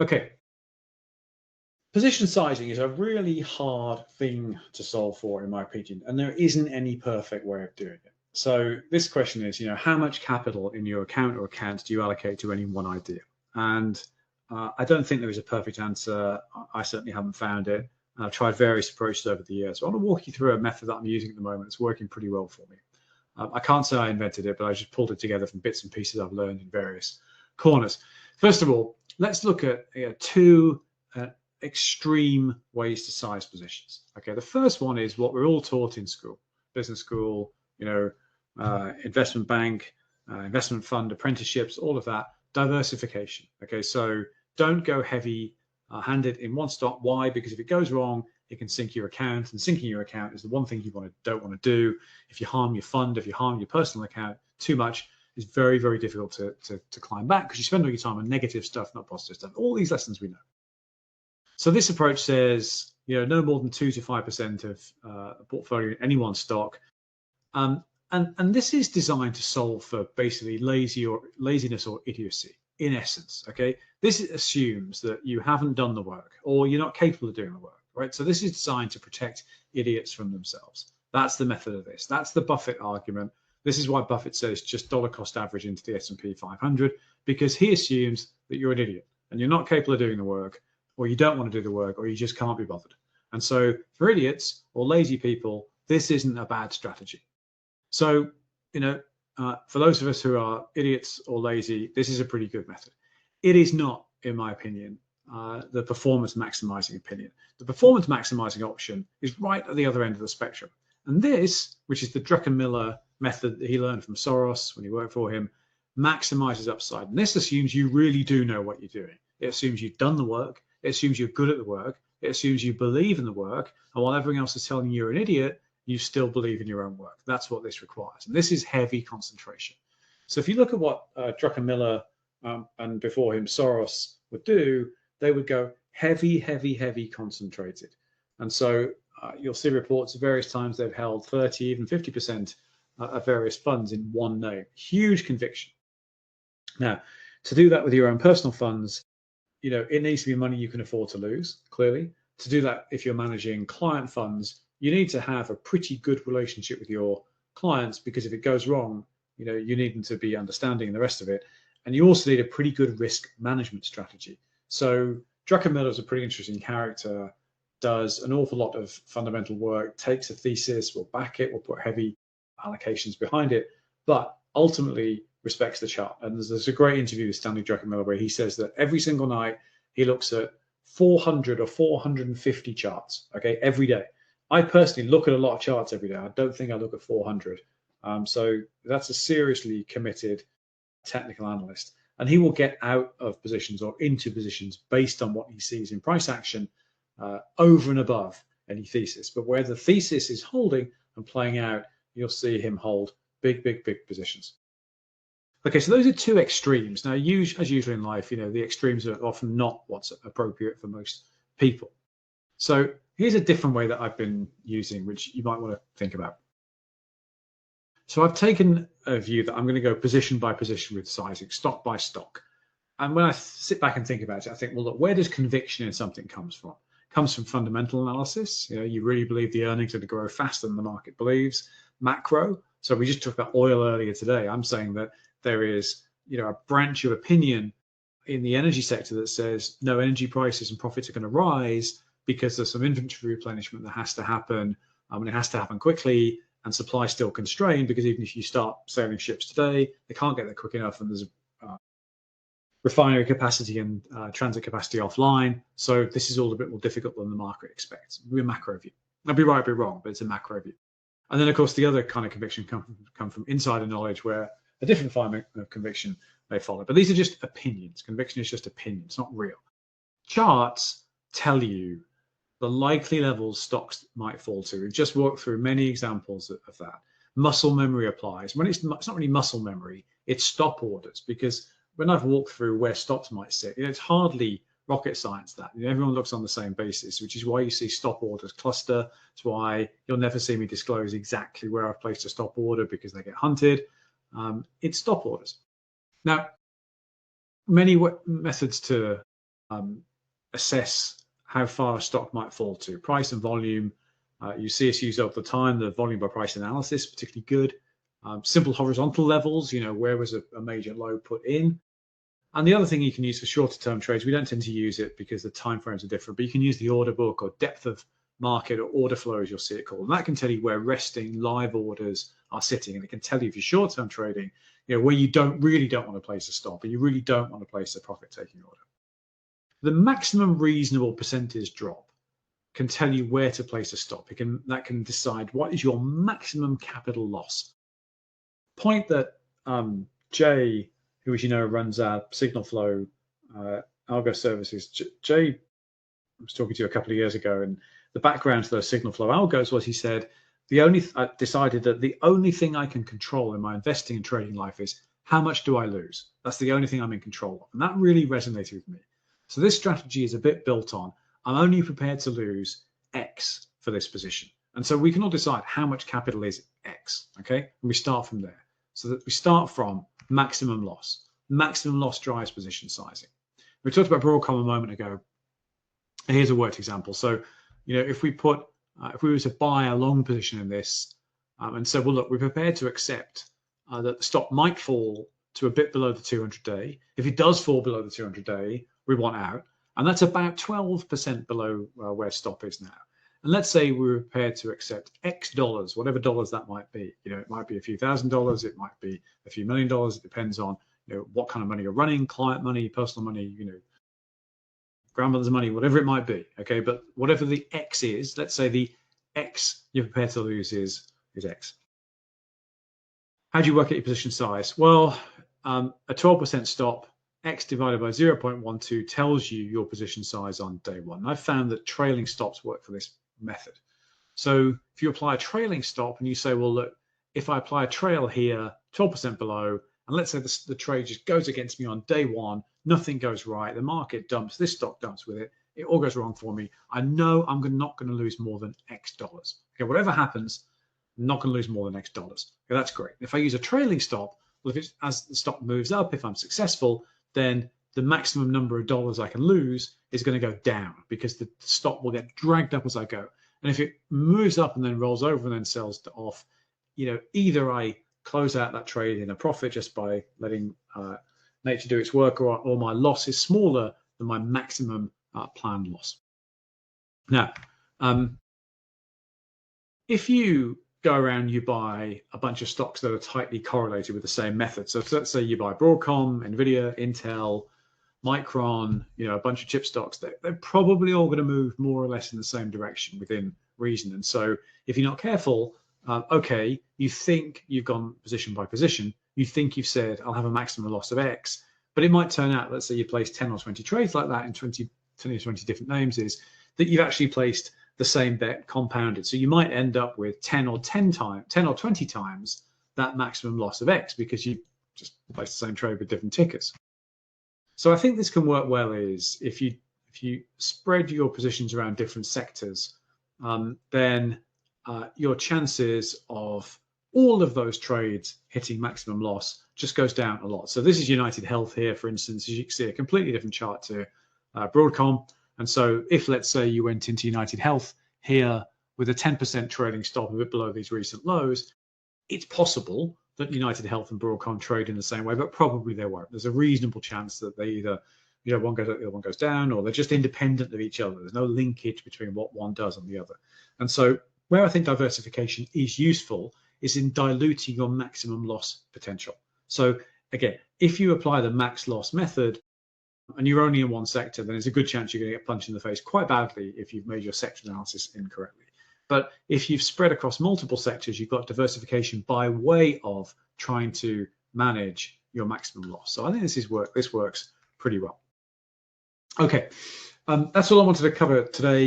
Okay, position sizing is a really hard thing to solve for, in my opinion, and there isn't any perfect way of doing it. So this question is, how much capital in your account or accounts do you allocate to any one idea? And I don't think there is a perfect answer. I certainly haven't found it. And I've tried various approaches over the years. So I want to walk you through a method that I'm using at the moment. It's working pretty well for me. I can't say I invented it, but I just pulled it together from bits and pieces I've learned in various corners. First of all, let's look at two extreme ways to size positions. Okay, the first one is what we're all taught in school, business school, investment bank, investment fund, apprenticeships, all of that, diversification. Okay, so don't go heavy handed in one stock. Why? Because if it goes wrong, it can sink your account, and sinking your account is the one thing you don't want to do. If you harm your fund, if you harm your personal account too much, it's very, very difficult to climb back because you spend all your time on negative stuff, not positive stuff. All these lessons we know. So this approach says, no more than 2 to 5% of a portfolio in any one stock. And this is designed to solve for basically laziness or idiocy, in essence. Okay, this assumes that you haven't done the work or you're not capable of doing the work, right? So this is designed to protect idiots from themselves. That's the method of this. That's the Buffett argument. This is why Buffett says just dollar cost average into the S&P 500, because he assumes that you're an idiot and you're not capable of doing the work, or you don't want to do the work, or you just can't be bothered. And so for idiots or lazy people, this isn't a bad strategy. So, for those of us who are idiots or lazy, this is a pretty good method. It is not, in my opinion, the performance maximizing opinion. The performance maximizing option is right at the other end of the spectrum. And this, which is the Druckenmiller method that he learned from Soros when he worked for him, maximizes upside. And this assumes you really do know what you're doing. It assumes you've done the work. It assumes you're good at the work. It assumes you believe in the work. And while everyone else is telling you you're an idiot, you still believe in your own work. That's what this requires. And this is heavy concentration. So if you look at what Druckenmiller and before him Soros would do, they would go heavy, heavy, heavy concentrated. And so you'll see reports of various times they've held 30, even 50% of various funds in one name. Huge conviction. Now, to do that with your own personal funds, it needs to be money you can afford to lose, clearly. To do that, if you're managing client funds, you need to have a pretty good relationship with your clients, because if it goes wrong, you need them to be understanding and the rest of it. And you also need a pretty good risk management strategy. So Druckenmiller is a pretty interesting character, does an awful lot of fundamental work, takes a thesis, will back it, will put heavy allocations behind it, but ultimately respects the chart. And there's a great interview with Stanley Druckenmiller where he says that every single night he looks at 400 or 450 charts, okay, every day. I personally look at a lot of charts every day. I don't think I look at 400. So that's a seriously committed technical analyst. And he will get out of positions or into positions based on what he sees in price action over and above any thesis. But where the thesis is holding and playing out, you'll see him hold big, big, big positions. Okay, so those are two extremes. Now, as usual in life, the extremes are often not what's appropriate for most people. So here's a different way that I've been using, which you might want to think about. So I've taken a view that I'm going to go position by position with sizing, stock by stock. And when I sit back and think about it, I think, well, look, where does conviction in something comes from? It comes from fundamental analysis. You really believe the earnings are going to grow faster than the market believes. Macro. So we just talked about oil earlier today. I'm saying that there is, a branch of opinion in the energy sector that says no, energy prices and profits are going to rise because there's some inventory replenishment that has to happen, and it has to happen quickly, and supply is still constrained because even if you start sailing ships today, they can't get there quick enough, and there's refinery capacity and transit capacity offline. So this is all a bit more difficult than the market expects. We're a macro view. I'll be right, I'll be wrong, but it's a macro view. And then, of course, the other kind of conviction come from insider knowledge, where a different form of conviction may follow. But these are just opinions. Conviction is just opinion. It's not real. Charts tell you the likely levels stocks might fall to. We've just walked through many examples of that. Muscle memory applies. When it's not really muscle memory, it's stop orders, because when I've walked through where stocks might sit, it's hardly rocket science that. Everyone looks on the same basis, which is why you see stop orders cluster. It's why you'll never see me disclose exactly where I've placed a stop order, because they get hunted. It's stop orders. Now, many methods to assess how far a stock might fall to. Price and volume, you see us use over the time, the volume by price analysis, particularly good. Simple horizontal levels, where was a major low put in. And the other thing you can use for shorter term trades, we don't tend to use it because the time frames are different, but you can use the order book or depth of market or order flow, as you'll see it called. And that can tell you where resting live orders are sitting. And it can tell you if you're short term trading, where you really don't want to place a stop, or you really don't want to place a profit taking order. The maximum reasonable percentage drop can tell you where to place a stop. That can decide what is your maximum capital loss. Point that Jay, who, as you know, runs our signal flow algo services. Jay, I was talking to you a couple of years ago, and the background to those signal flow algos was he said, I decided that the only thing I can control in my investing and trading life is how much do I lose? That's the only thing I'm in control of. And that really resonated with me. So this strategy is a bit built on, I'm only prepared to lose X for this position. And so we can all decide how much capital is X, okay? And we start from there. So that we start from maximum loss. Maximum loss drives position sizing. We talked about Broadcom a moment ago. Here's a worked example. So, if we were to buy a long position in this and said, well, look, we're prepared to accept that the stock might fall to a bit below the 200-day. If it does fall below the 200-day, we want out. And that's about 12% below where stop is now. And let's say we're prepared to accept X dollars, whatever dollars that might be. It might be a few $1,000s, it might be a few $1 million. It depends on what kind of money you're running, client money, personal money, grandmother's money, whatever it might be. Okay, but whatever the X is, let's say the X you're prepared to lose is X. How do you work out your position size? Well, a 12% stop, X divided by 0.12 tells you your position size on day one. And I've found that trailing stops work for this method. So if you apply a trailing stop and you say, well, look, if I apply a trail here, 12% below, and let's say the trade just goes against me on day one, nothing goes right, the market dumps, this stock dumps with it, it all goes wrong for me. I know I'm not going to lose more than X dollars. Okay, whatever happens, I'm not going to lose more than X dollars. Okay, that's great. If I use a trailing stop, well, as the stock moves up, if I'm successful, then the maximum number of dollars I can lose is going to go down because the stock will get dragged up as I go. And if it moves up and then rolls over and then sells off, either I close out that trade in a profit just by letting nature do its work, or my loss is smaller than my maximum planned loss. Now, if you go around, you buy a bunch of stocks that are tightly correlated with the same method. So let's say you buy Broadcom, Nvidia, Intel, Micron, a bunch of chip stocks. They're probably all going to move more or less in the same direction within reason. And so if you're not careful, okay, you think you've gone position by position. You think you've said, I'll have a maximum loss of X, but it might turn out, let's say you place 10 or 20 trades like that in 20 different names, is that you've actually placed the same bet compounded. So you might end up with 10 or 20 times that maximum loss of X because you just placed the same trade with different tickers. So I think this can work well is if you spread your positions around different sectors, then your chances of all of those trades hitting maximum loss just goes down a lot. So this is United Health here, for instance. As you can see, a completely different chart to Broadcom. And so if, let's say, you went into United Health here with a 10% trading stop a bit below these recent lows, it's possible that United Health and Broadcom trade in the same way, but probably they won't. There's a reasonable chance that they either, one goes up, the other one goes down, or they're just independent of each other. There's no linkage between what one does and the other. And so where I think diversification is useful is in diluting your maximum loss potential. So again, if you apply the max loss method, and you're only in one sector, then there's a good chance you're going to get punched in the face quite badly if you've made your sector analysis incorrectly. But if you've spread across multiple sectors, you've got diversification by way of trying to manage your maximum loss. So I think this works pretty well. Okay, that's all I wanted to cover today.